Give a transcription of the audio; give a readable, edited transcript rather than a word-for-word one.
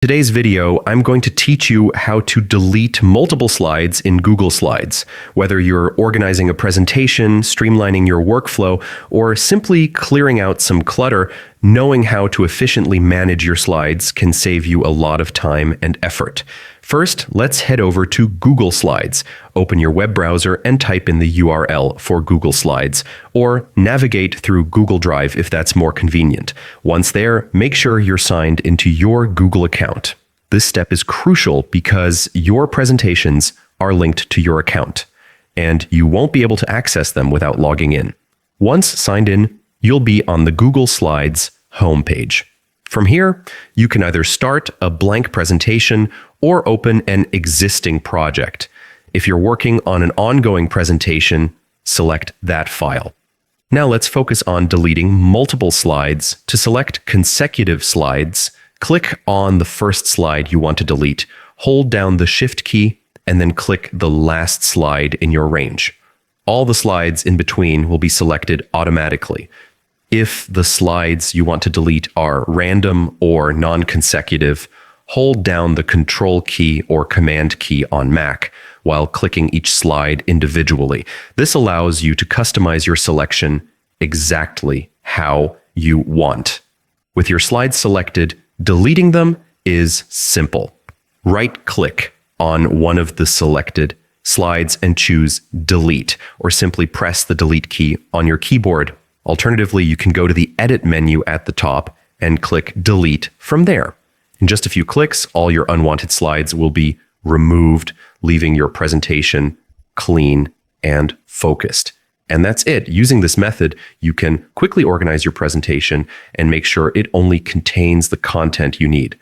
Today's video, I'm going to teach you how to delete multiple slides in Google Slides. Whether you're organizing a presentation, streamlining your workflow, or simply clearing out some clutter, knowing how to efficiently manage your slides can save you a lot of time and effort. First, let's head over to Google Slides. Open your web browser and type in the URL for Google Slides, or navigate through Google Drive if that's more convenient. Once there, make sure you're signed into your Google account. This step is crucial because your presentations are linked to your account, and you won't be able to access them without logging in. Once signed in, you'll be on the Google Slides homepage. From here, you can either start a blank presentation or open an existing project. If you're working on an ongoing presentation, select that file. Now let's focus on deleting multiple slides. To select consecutive slides, click on the first slide you want to delete, hold down the Shift key, and then click the last slide in your range. All the slides in between will be selected automatically. If the slides you want to delete are random or non-consecutive, hold down the Control key or Command key on Mac while clicking each slide individually. This allows you to customize your selection exactly how you want. With your slides selected, deleting them is simple. Right-click on one of the selected slides and choose Delete, or simply press the Delete key on your keyboard. Alternatively, you can go to the Edit menu at the top and click Delete from there. In just a few clicks, all your unwanted slides will be removed, leaving your presentation clean and focused. And that's it. Using this method, you can quickly organize your presentation and make sure it only contains the content you need.